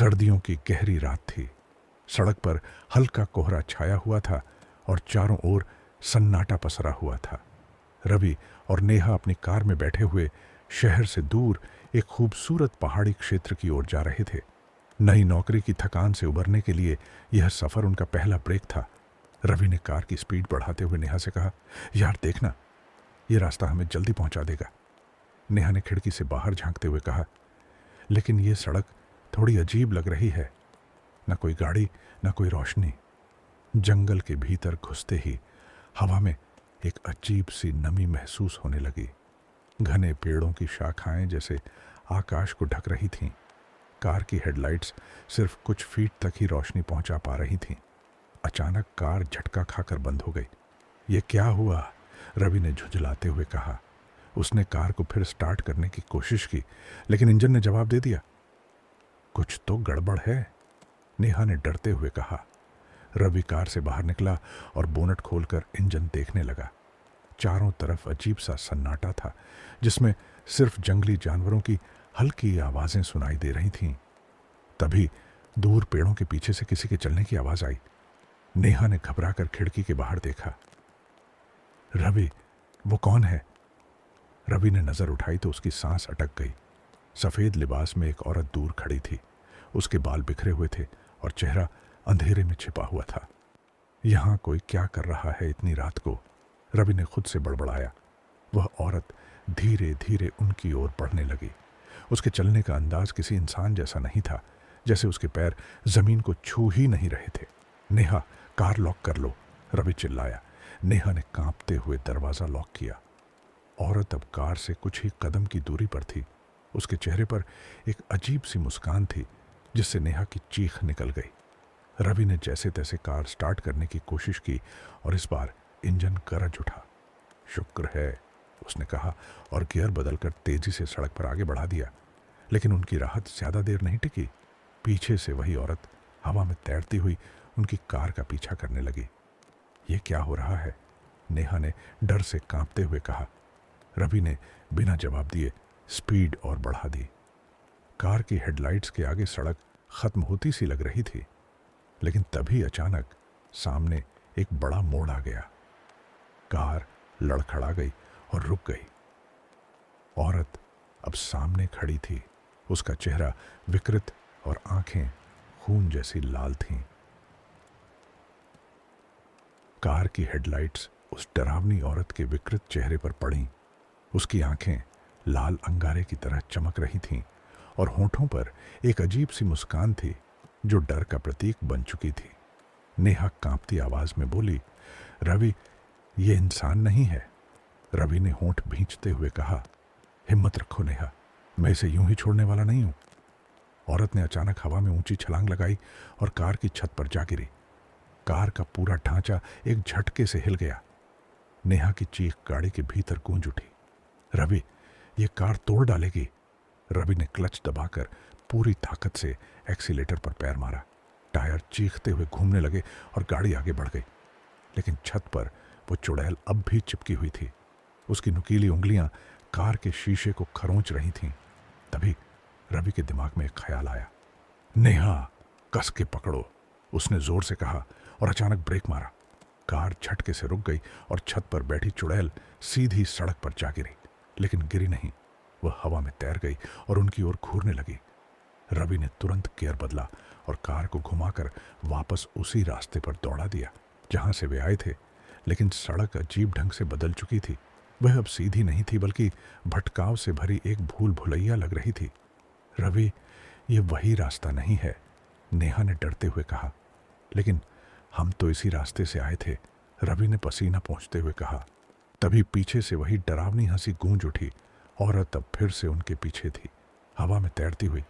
सर्दियों की गहरी रात थी। सड़क पर हल्का कोहरा छाया हुआ था और चारों ओर सन्नाटा पसरा हुआ था। रवि और नेहा अपनी कार में बैठे हुए शहर से दूर एक खूबसूरत पहाड़ी क्षेत्र की ओर जा रहे थे। नई नौकरी की थकान से उबरने के लिए यह सफर उनका पहला ब्रेक था। रवि ने कार की स्पीड बढ़ाते हुए नेहा से कहा, यार देखना, यह रास्ता हमें जल्दी पहुंचा देगा। नेहा ने खिड़की से बाहर झांकते हुए कहा, लेकिन यह सड़क थोड़ी अजीब लग रही है। न कोई गाड़ी, न कोई रोशनी। जंगल के भीतर घुसते ही हवा में एक अजीब सी नमी महसूस होने लगी। घने पेड़ों की शाखाएं जैसे आकाश को ढक रही थीं। कार की हेडलाइट्स सिर्फ कुछ फीट तक ही रोशनी पहुंचा पा रही थीं। अचानक कार झटका खाकर बंद हो गई। ये क्या हुआ? रवि ने झुंझलाते हुए कहा। उसने कार को फिर स्टार्ट करने की कोशिश की, लेकिन इंजन ने जवाब दे दिया। कुछ तो गड़बड़ है, नेहा ने डरते हुए कहा। रवि कार से बाहर निकला और बोनट खोलकर इंजन देखने लगा। चारों तरफ अजीब सा सन्नाटा था, जिसमें सिर्फ जंगली जानवरों की हल्की आवाजें सुनाई दे रही थीं। तभी दूर पेड़ों के पीछे से किसी के चलने की आवाज आई। नेहा ने घबराकर खिड़की के बाहर देखा। रवि, वो कौन है? रवि ने नजर उठाई तो उसकी सांस अटक गई। सफेद लिबास में एक औरत दूर खड़ी थी। उसके बाल बिखरे हुए थे और चेहरा अंधेरे में छिपा हुआ था। यहां कोई क्या कर रहा है इतनी रात को? रवि ने खुद से बड़बड़ाया। वह औरत धीरे धीरे उनकी ओर बढ़ने लगी। उसके चलने का अंदाज किसी इंसान जैसा नहीं था, जैसे उसके पैर जमीन को छू ही नहीं रहे थे। नेहा, कार लॉक कर लो, रवि चिल्लाया। नेहा ने कांपते हुए दरवाजा लॉक किया। औरत अब कार से कुछ ही कदम की दूरी पर थी। उसके चेहरे पर एक अजीब सी मुस्कान थी, जिससे नेहा की चीख निकल गई। रवि ने जैसे तैसे कार स्टार्ट करने की कोशिश की और इस बार इंजन गरज उठा। शुक्र है, उसने कहा और गियर बदलकर तेजी से सड़क पर आगे बढ़ा दिया। लेकिन उनकी राहत ज्यादा देर नहीं टिकी। पीछे से वही औरत हवा में तैरती हुई उनकी कार का पीछा करने लगी। ये क्या हो रहा है? नेहा ने डर से कांपते हुए कहा। रवि ने बिना जवाब दिए स्पीड और बढ़ा दी। कार की हेडलाइट्स के आगे सड़क खत्म होती सी लग रही थी, लेकिन तभी अचानक सामने एक बड़ा मोड़ आ गया। कार लड़खड़ा गई और रुक गई। औरत अब सामने खड़ी थी। उसका चेहरा विकृत और आंखें खून जैसी लाल थीं। कार की हेडलाइट्स उस डरावनी औरत के विकृत चेहरे पर पड़ीं। उसकी आंखें लाल अंगारे की तरह चमक रही थीं और होठों पर एक अजीब सी मुस्कान थी, जो डर का प्रतीक बन चुकी थी। नेहा कांपती आवाज में बोली, रवि, ये इंसान नहीं है। रवि ने होंठ भींचते हुए कहा, हिम्मत रखो नेहा, मैं इसे यूं ही छोड़ने वाला नहीं हूं। औरत ने अचानक हवा में ऊंची छलांग लगाई और कार की छत पर जा गिरी। कार का पूरा ढांचा एक झटके से हिल गया। नेहा की चीख गाड़ी के भीतर गूंज उठी। रवि, ये कार तोड़ डालेगी। रवि ने क्लच दबाकर पूरी ताकत से एक्सीलेटर पर पैर मारा। टायर चीखते हुए घूमने लगे और गाड़ी आगे बढ़ गई। लेकिन छत पर वो चुड़ैल अब भी चिपकी हुई थी। उसकी नुकीली उंगलियां कार के शीशे को खरोंच रही थीं। तभी रवि के दिमाग में एक ख्याल आया। नेहा, कस के पकड़ो, उसने जोर से कहा और अचानक ब्रेक मारा। कार झटके से रुक गई और छत पर बैठी चुड़ैल सीधी सड़क पर जा गिरी, लेकिन गिरी नहीं। वह हवा में तैर गई और उनकी ओर घूरने लगी। रवि ने तुरंत गियर बदला और कार को घुमाकर वापस उसी रास्ते पर दौड़ा दिया जहां से वे आए थे। लेकिन सड़क अजीब ढंग से बदल चुकी थी। वह अब सीधी नहीं थी, बल्कि भटकाव से भरी एक भूल भुलैया लग रही थी। रवि, ये वही रास्ता नहीं है, नेहा ने डरते हुए कहा। लेकिन हम तो इसी रास्ते से आए थे, रवि ने पसीना पोंछते हुए कहा। तभी पीछे से वही डरावनी हंसी गूंज उठी। औरत अब फिर से उनके पीछे थी, हवा में तैरती हुई।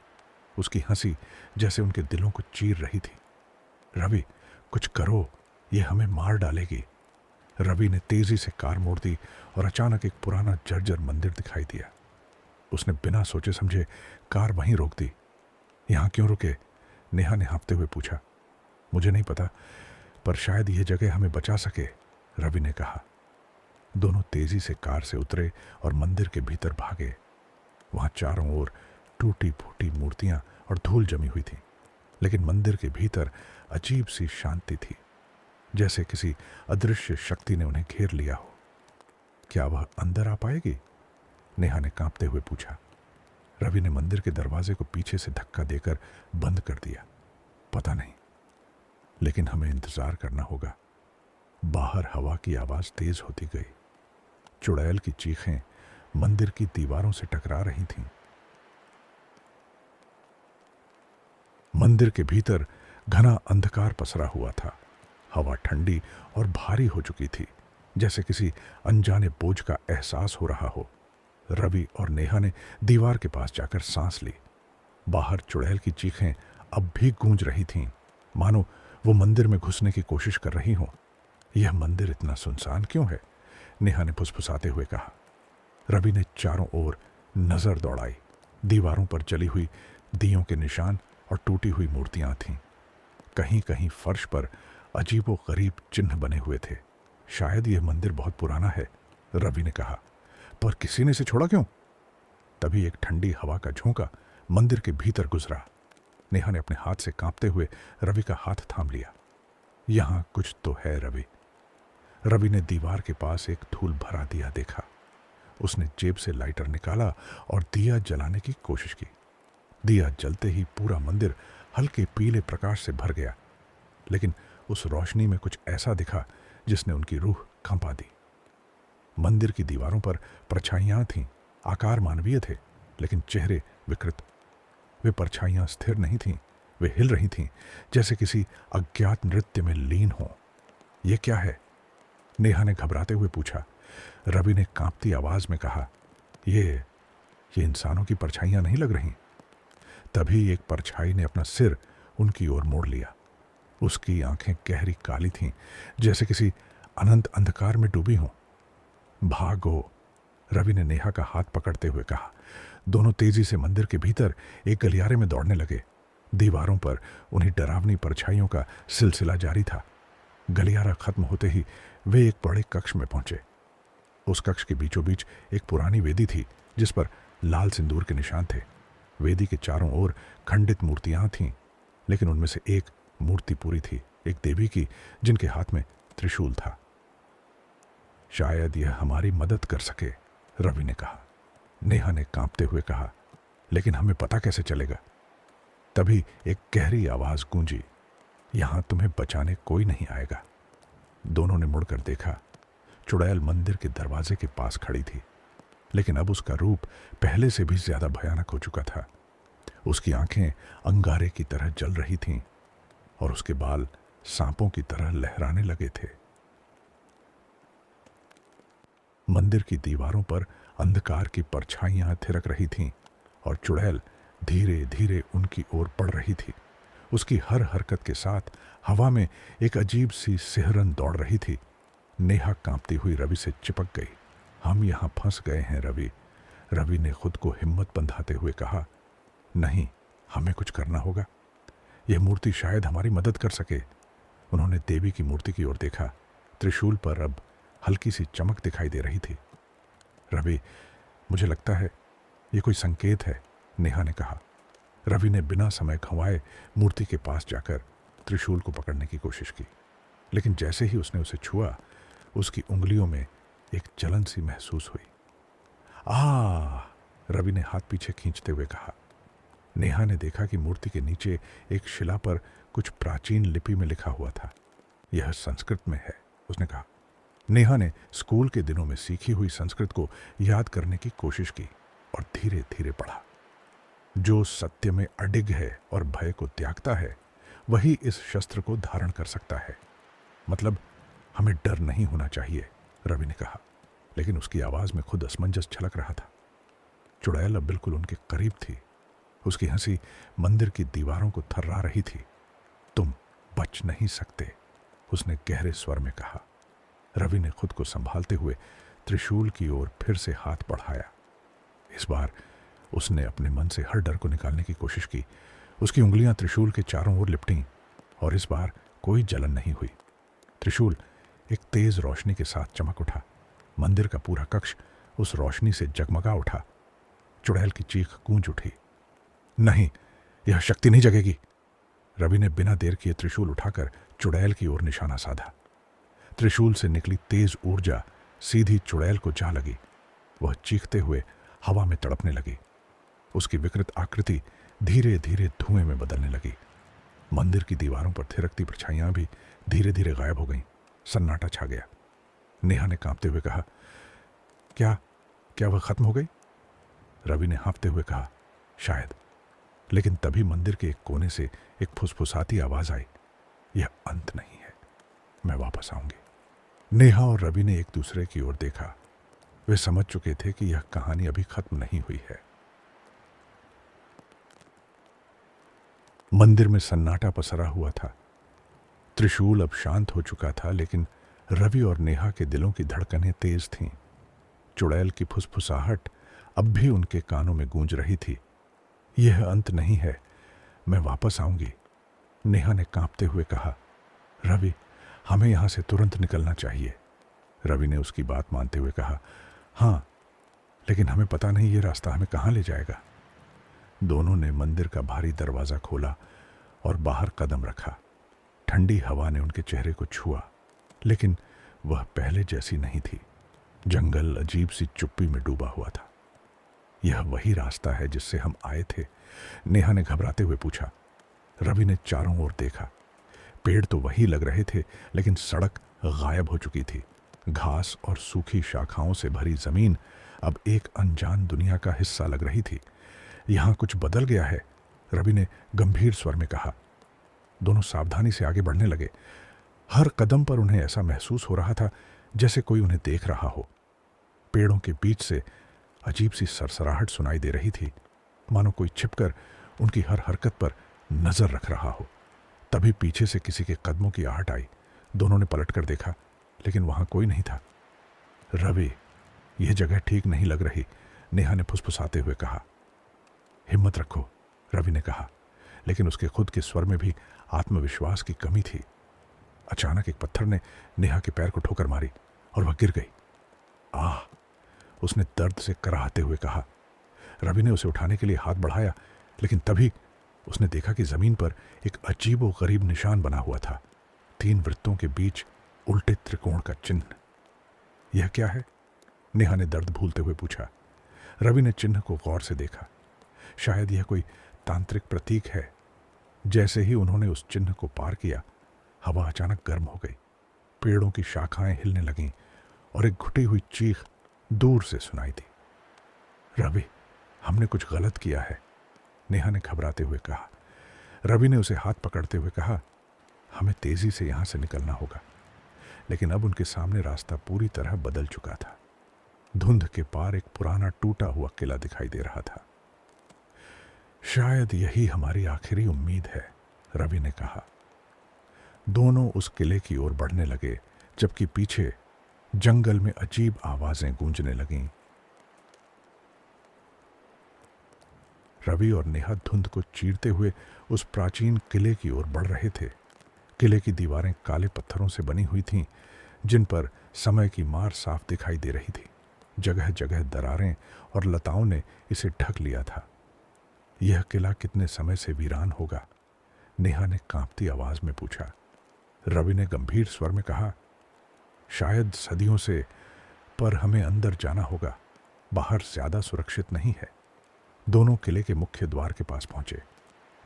उसकी हंसी जैसे उनके दिलों को चीर रही थी। रवि, कुछ करो, ये हमें मार डालेगी। रवि ने तेजी से कार मोड़ दी और अचानक एक पुराना जर्जर मंदिर दिखाई दिया। उसने बिना सोचे समझे कार वहीं रोक दी। यहां क्यों रुके? नेहा ने हाँफते हुए पूछा। मुझे नहीं पता, पर शायद यह जगह हमें बचा सके, रवि ने कहा। दोनों तेजी से कार से उतरे और मंदिर के भीतर भागे। वहां चारों ओर टूटी फूटी मूर्तियां और धूल जमी हुई थी। लेकिन मंदिर के भीतर अजीब सी शांति थी, जैसे किसी अदृश्य शक्ति ने उन्हें घेर लिया हो। क्या वह अंदर आ पाएगी? नेहा ने कांपते हुए पूछा। रवि ने मंदिर के दरवाजे को पीछे से धक्का देकर बंद कर दिया। पता नहीं, लेकिन हमें इंतजार करना होगा। बाहर हवा की आवाज तेज होती गई। चुड़ैल की चीखें मंदिर की दीवारों से टकरा रही थीं। मंदिर के भीतर घना अंधकार पसरा हुआ था। हवा ठंडी और भारी हो चुकी थी, जैसे किसी अनजाने बोझ का एहसास हो रहा हो। रवि और नेहा ने दीवार के पास जाकर सांस ली। बाहर चुड़ैल की चीखें अब भी गूंज रही थीं, मानो वो मंदिर में घुसने की कोशिश कर रही हो। यह मंदिर इतना सुनसान क्यों है? नेहा ने फुसफुसाते हुए कहा। रवि ने चारों ओर नजर दौड़ाई। दीवारों पर जली हुई दियों के निशान और टूटी हुई मूर्तियां थीं। कहीं कहीं फर्श पर अजीबो गरीब चिन्ह बने हुए थे। शायद यह मंदिर बहुत पुराना है, रवि ने कहा। पर किसी ने इसे छोड़ा क्यों? तभी एक ठंडी हवा का झोंका मंदिर के भीतर गुजरा। नेहा ने अपने हाथ से कांपते हुए रवि का हाथ थाम लिया। यहां कुछ तो है रवि। रवि ने दीवार के पास एक धूल भरा दिया देखा। उसने जेब से लाइटर निकाला और दिया जलाने की कोशिश की। दिया जलते ही पूरा मंदिर हल्के पीले प्रकाश से भर गया, लेकिन उस रोशनी में कुछ ऐसा दिखा जिसने उनकी रूह कंपा दी। मंदिर की दीवारों पर परछाइयां थीं। आकार मानवीय थे, लेकिन चेहरे विकृत। वे परछाइयां स्थिर नहीं थीं, वे हिल रही थीं, जैसे किसी अज्ञात नृत्य में लीन हो। यह क्या है? नेहा ने घबराते हुए पूछा। रवि ने कांपती आवाज में कहा, ये इंसानों की परछाइयां नहीं लग रही। तभी एक परछाई ने अपना सिर उनकी ओर मोड़ लिया। उसकी आंखें गहरी काली थीं, जैसे किसी अनंत अंधकार में डूबी हों। भागो, रवि ने नेहा का हाथ पकड़ते हुए कहा। दोनों तेजी से मंदिर के भीतर एक गलियारे में दौड़ने लगे। दीवारों पर उन्हें डरावनी परछाइयों का सिलसिला जारी था। गलियारा खत्म होते ही वे एक बड़े कक्ष में पहुंचे। उस कक्ष के बीचों बीच एक पुरानी वेदी थी, जिस पर लाल सिंदूर के निशान थे। वेदी के चारों ओर खंडित मूर्तियां थीं, लेकिन उनमें से एक मूर्ति पूरी थी, एक देवी की, जिनके हाथ में त्रिशूल था। शायद यह हमारी मदद कर सके, रवि ने कहा। नेहा ने कांपते हुए कहा, लेकिन हमें पता कैसे चलेगा? तभी एक गहरी आवाज गूंजी, यहां तुम्हें बचाने कोई नहीं आएगा। दोनों ने मुड़कर देखा। चुड़ैल मंदिर के दरवाजे के पास खड़ी थी, लेकिन अब उसका रूप पहले से भी ज्यादा भयानक हो चुका था। उसकी आंखें अंगारे की तरह जल रही थीं और उसके बाल सांपों की तरह लहराने लगे थे। मंदिर की दीवारों पर अंधकार की परछाइयां थिरक रही थीं और चुड़ैल धीरे धीरे उनकी ओर बढ़ रही थी। उसकी हर हरकत के साथ हवा में एक अजीब सी सिहरन दौड़ रही थी। नेहा कांपती हुई रवि से चिपक गई। हम यहां फंस गए हैं रवि। रवि ने खुद को हिम्मत बंधाते हुए कहा, नहीं, हमें कुछ करना होगा। यह मूर्ति शायद हमारी मदद कर सके। उन्होंने देवी की मूर्ति की ओर देखा। त्रिशूल पर अब हल्की सी चमक दिखाई दे रही थी। रवि, मुझे लगता है यह कोई संकेत है, नेहा ने कहा। रवि ने बिना समय गंवाए मूर्ति के पास जाकर त्रिशूल को पकड़ने की कोशिश की, लेकिन जैसे ही उसने उसे छुआ, उसकी उंगलियों में एक जलन सी महसूस हुई। रवि ने हाथ पीछे खींचते हुए कहा। नेहा ने देखा कि मूर्ति के नीचे एक शिला पर कुछ प्राचीन लिपि में लिखा हुआ था। यह संस्कृत में है, उसने कहा। नेहा ने स्कूल के दिनों में सीखी हुई संस्कृत को याद करने की कोशिश की और धीरे धीरे पढ़ा। जो सत्य में अडिग है और भय को त्यागता है, वही इस शस्त्र को धारण कर सकता है। मतलब हमें डर नहीं होना चाहिए, रवि ने कहा, लेकिन उसकी आवाज में खुद असमंजस झलक रहा था। चुड़ैल अब बिल्कुल उनके करीब थी। उसकी हंसी मंदिर की दीवारों को थर्रा रही थी। तुम बच नहीं सकते, उसने गहरे स्वर में कहा। रवि ने खुद को संभालते हुए त्रिशूल की ओर फिर से हाथ बढ़ाया। इस बार उसने अपने मन से हर डर को निकालने की कोशिश की। उसकी उंगलियां त्रिशूल के चारों ओर लिपटीं और इस बार कोई जलन नहीं हुई। त्रिशूल एक तेज रोशनी के साथ चमक उठा। मंदिर का पूरा कक्ष उस रोशनी से जगमगा उठा। चुड़ैल की चीख गूंज उठी। नहीं, यह शक्ति नहीं जगेगी, रवि ने बिना देर किए त्रिशूल उठाकर चुड़ैल की ओर निशाना साधा। त्रिशूल से निकली तेज ऊर्जा सीधी चुड़ैल को जा लगी। वह चीखते हुए हवा में तड़पने लगी। उसकी विकृत आकृति धीरे धीरे धुएं में बदलने लगी। मंदिर की दीवारों पर थिरकती परछाइयां भी धीरे धीरे गायब हो गईं। सन्नाटा छा गया। नेहा ने कांपते हुए कहा, क्या क्या वह खत्म हो गई? रवि ने हाँफते हुए कहा, शायद। लेकिन तभी मंदिर के एक कोने से एक फुसफुसाती आवाज आई, यह अंत नहीं है, मैं वापस आऊंगी। नेहा और रवि ने एक दूसरे की ओर देखा। वे समझ चुके थे कि यह कहानी अभी खत्म नहीं हुई है। मंदिर में सन्नाटा पसरा हुआ था। त्रिशूल अब शांत हो चुका था, लेकिन रवि और नेहा के दिलों की धड़कनें तेज थीं। चुड़ैल की फुसफुसाहट अब भी उनके कानों में गूंज रही थी, यह अंत नहीं है, मैं वापस आऊंगी। नेहा ने कांपते हुए कहा, रवि, हमें यहां से तुरंत निकलना चाहिए। रवि ने उसकी बात मानते हुए कहा, हाँ, लेकिन हमें पता नहीं ये रास्ता हमें कहाँ ले जाएगा। दोनों ने मंदिर का भारी दरवाजा खोला और बाहर कदम रखा। ठंडी हवा ने उनके चेहरे को छुआ, लेकिन वह पहले जैसी नहीं थी। जंगल अजीब सी चुप्पी में डूबा हुआ था। यह वही रास्ता है जिससे हम आए थे? नेहा ने घबराते हुए पूछा। रवि ने चारों ओर देखा। पेड़ तो वही लग रहे थे, लेकिन सड़क गायब हो चुकी थी। घास और सूखी शाखाओं से भरी जमीन अब एक अनजान दुनिया का हिस्सा लग रही थी। यहां कुछ बदल गया है, रवि ने गंभीर स्वर में कहा। दोनों सावधानी से आगे बढ़ने लगे। हर कदम पर उन्हें ऐसा महसूस हो रहा था जैसे कोई उन्हें देख रहा हो। पेड़ों के बीच से अजीब सी सरसराहट सुनाई दे रही थी, मानो कोई छिपकर उनकी हर हरकत पर नजर रख रहा हो। तभी पीछे से किसी के कदमों की आहट आई। दोनों ने पलटकर देखा, लेकिन वहां कोई नहीं था। रवि, यह जगह ठीक नहीं लग रही, नेहा ने फुसफुसाते हुए कहा। हिम्मत रखो, रवि ने कहा, लेकिन उसके खुद के स्वर में भी आत्मविश्वास की कमी थी। अचानक एक पत्थर ने नेहा के पैर को ठोकर मारी और वह गिर गई। आह, उसने दर्द से कराहते हुए कहा। रवि ने उसे उठाने के लिए हाथ बढ़ाया, लेकिन तभी उसने देखा कि जमीन पर एक अजीबोगरीब निशान बना हुआ था। 3 वृत्तों के बीच उल्टे त्रिकोण का चिन्ह। यह क्या है? नेहा ने दर्द भूलते हुए पूछा। रवि ने चिन्ह को गौर से देखा। शायद यह कोई तांत्रिक प्रतीक है। जैसे ही उन्होंने उस चिन्ह को पार किया, हवा अचानक गर्म हो गई। पेड़ों की शाखाएं हिलने लगीं और एक घुटी हुई चीख दूर से सुनाई दी। रवि, हमने कुछ गलत किया है, नेहा ने घबराते हुए कहा। रवि ने उसे हाथ पकड़ते हुए कहा, हमें तेजी से यहां से निकलना होगा। लेकिन अब उनके सामने रास्ता पूरी तरह बदल चुका था। धुंध के पार एक पुराना टूटा हुआ किला दिखाई दे रहा था। शायद यही हमारी आखिरी उम्मीद है, रवि ने कहा। दोनों उस किले की ओर बढ़ने लगे, जबकि पीछे जंगल में अजीब आवाजें गूंजने लगीं। रवि और नेहा धुंध को चीरते हुए उस प्राचीन किले की ओर बढ़ रहे थे। किले की दीवारें काले पत्थरों से बनी हुई थीं, जिन पर समय की मार साफ दिखाई दे रही थी। जगह जगह दरारें और लताओं ने इसे ढक लिया था। यह किला कितने समय से वीरान होगा? नेहा ने कांपती आवाज में पूछा। रवि ने गंभीर स्वर में कहा, शायद सदियों से, पर हमें अंदर जाना होगा। बाहर ज्यादा सुरक्षित नहीं है। दोनों किले के मुख्य द्वार के पास पहुंचे।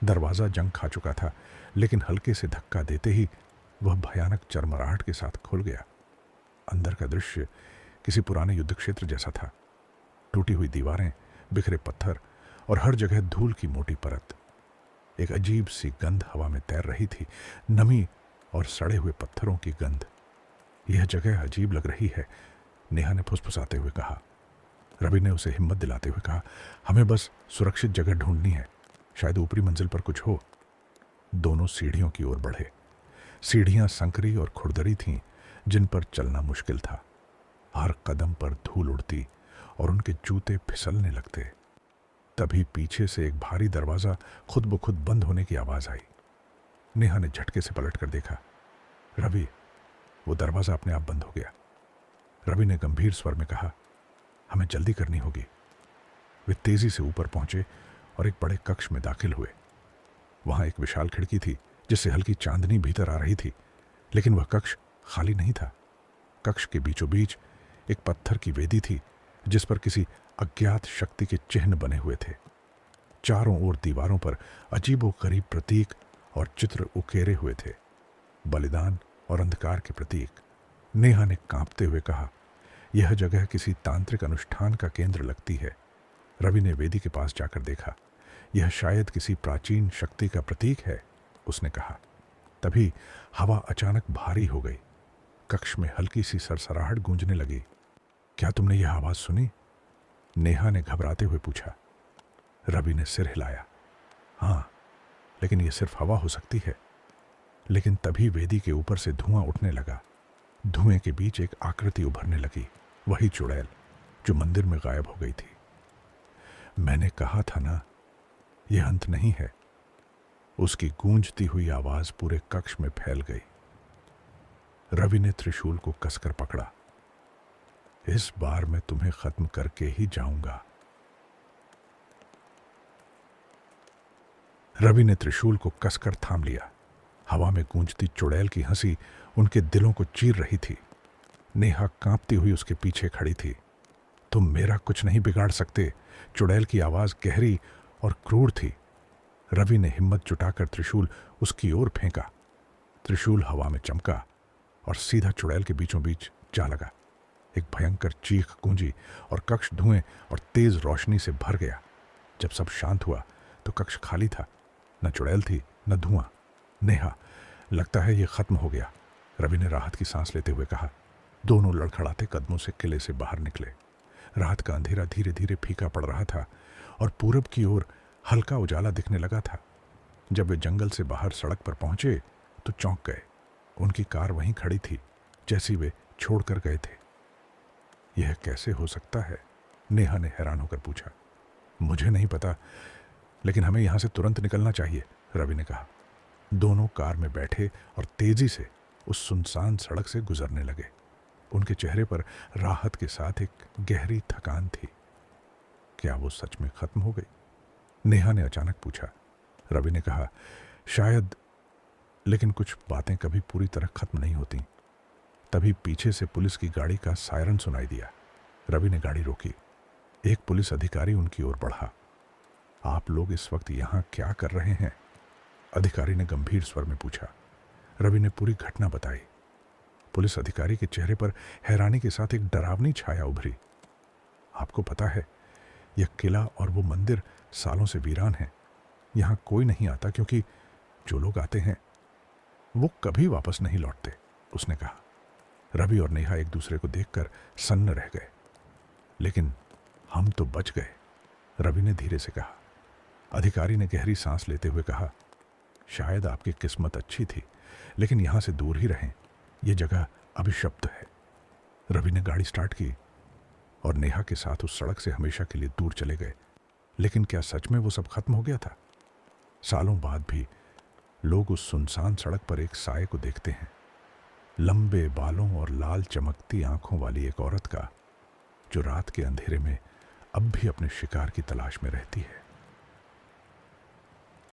दरवाजा जंग खा चुका था, लेकिन हल्के से धक्का देते ही वह भयानक चरमराहट के साथ खुल गया। अंदर का दृश्य किसी पुराने युद्ध क्षेत्र जैसा था। टूटी हुई दीवारें, बिखरे पत्थर और हर जगह धूल की मोटी परत। एक अजीब सी गंध हवा में तैर रही थी, नमी और सड़े हुए पत्थरों की गंध। यह जगह अजीब लग रही है, नेहा ने फुसफुसाते हुए कहा। रवि ने उसे हिम्मत दिलाते हुए कहा, हमें बस सुरक्षित जगह ढूंढनी है, शायद ऊपरी मंजिल पर कुछ हो। दोनों सीढ़ियों की ओर बढ़े। सीढ़ियां संकरी और खुरदरी थीं, जिन पर चलना मुश्किल था। हर कदम पर धूल उड़ती और उनके जूते फिसलने लगते। तभी पीछे से एक भारी दरवाजा खुद ब खुद बंद होने की आवाज आई। नेहा ने झटके से पलटकर देखा। रवि, वो दरवाजा अपने आप बंद हो गया। रवि ने गंभीर स्वर में कहा, हमें जल्दी करनी होगी। वे तेजी से ऊपर पहुंचे और एक बड़े कक्ष में दाखिल हुए। वहां एक विशाल खिड़की थी जिससे हल्की चांदनी भीतर आ रही थी, लेकिन वह कक्ष खाली नहीं था। कक्ष के बीचों बीच एक पत्थर की वेदी थी जिस पर किसी अज्ञात शक्ति के चिन्ह बने हुए थे। चारों ओर दीवारों पर अजीबोगरीब प्रतीक और चित्र उकेरे हुए थे, बलिदान और अंधकार के प्रतीक। नेहा ने कांपते हुए कहा, यह जगह किसी तांत्रिक अनुष्ठान का केंद्र लगती है। रवि ने वेदी के पास जाकर देखा। यह शायद किसी प्राचीन शक्ति का प्रतीक है, उसने कहा। तभी हवा अचानक भारी हो गई। कक्ष में हल्की सी सरसराहट गूंजने लगी। क्या तुमने यह आवाज सुनी? नेहा ने घबराते हुए पूछा। रवि ने सिर हिलाया। हाँ, लेकिन यह सिर्फ हवा हो सकती है। लेकिन तभी वेदी के ऊपर से धुआं उठने लगा। धुएं के बीच एक आकृति उभरने लगी, वही चुड़ैल जो मंदिर में गायब हो गई थी। मैंने कहा था ना, यह अंत नहीं है। उसकी गूंजती हुई आवाज पूरे कक्ष में फैल गई। रवि ने त्रिशूल को कसकर पकड़ा। इस बार मैं तुम्हें खत्म करके ही जाऊंगा। रवि ने त्रिशूल को कसकर थाम लिया। हवा में गूंजती चुड़ैल की हंसी उनके दिलों को चीर रही थी। नेहा कांपती हुई उसके पीछे खड़ी थी। तुम मेरा कुछ नहीं बिगाड़ सकते। चुड़ैल की आवाज गहरी और क्रूर थी। रवि ने हिम्मत जुटाकर त्रिशूल उसकी ओर फेंका। त्रिशूल हवा में चमका और सीधा चुड़ैल के बीचों बीच जा लगा। एक भयंकर चीख गूंजी और कक्ष धुएं और तेज रोशनी से भर गया। जब सब शांत हुआ तो कक्ष खाली था। न चुड़ैल थी, न धुआं। नेहा, लगता है ये खत्म हो गया, रवि ने राहत की सांस लेते हुए कहा। दोनों लड़खड़ाते कदमों से किले से बाहर निकले। रात का अंधेरा धीरे धीरे फीका पड़ रहा था और पूरब की ओर हल्का उजाला दिखने लगा था। जब वे जंगल से बाहर सड़क पर पहुंचे तो चौंक गए। उनकी कार वहीं खड़ी थी जैसी वे छोड़कर गए थे। यह कैसे हो सकता है? नेहा ने हैरान होकर पूछा। मुझे नहीं पता, लेकिन हमें यहां से तुरंत निकलना चाहिए, रवि ने कहा। दोनों कार में बैठे और तेजी से उस सुनसान सड़क से गुजरने लगे। उनके चेहरे पर राहत के साथ एक गहरी थकान थी। क्या वो सच में खत्म हो गई? नेहा ने अचानक पूछा। रवि ने कहा, शायद, लेकिन कुछ बातें कभी पूरी तरह खत्म नहीं होती। तभी पीछे से पुलिस की गाड़ी का सायरन सुनाई दिया। रवि ने गाड़ी रोकी। एक पुलिस अधिकारी उनकी ओर बढ़ा। आप लोग इस वक्त यहां क्या कर रहे हैं? अधिकारी ने गंभीर स्वर में पूछा। रवि ने पूरी घटना बताई। पुलिस अधिकारी के चेहरे पर हैरानी के साथ एक डरावनी छाया उभरी। आपको पता है, यह किला और वो मंदिर सालों से वीरान है। यहां कोई नहीं आता क्योंकि जो लोग आते हैं वो कभी वापस नहीं लौटते, उसने कहा। रवि और नेहा एक दूसरे को देखकर सन्न रह गए। लेकिन हम तो बच गए, रवि ने धीरे से कहा। अधिकारी ने गहरी सांस लेते हुए कहा, शायद आपकी किस्मत अच्छी थी, लेकिन यहां से दूर ही रहें। यह जगह अभिशप्त है। रवि ने गाड़ी स्टार्ट की और नेहा के साथ उस सड़क से हमेशा के लिए दूर चले गए। लेकिन क्या सच में वो सब खत्म हो गया था? सालों बाद भी लोग उस सुनसान सड़क पर एक साये को देखते हैं, लंबे बालों और लाल चमकती आंखों वाली एक औरत का, जो रात के अंधेरे में अब भी अपने शिकार की तलाश में रहती है।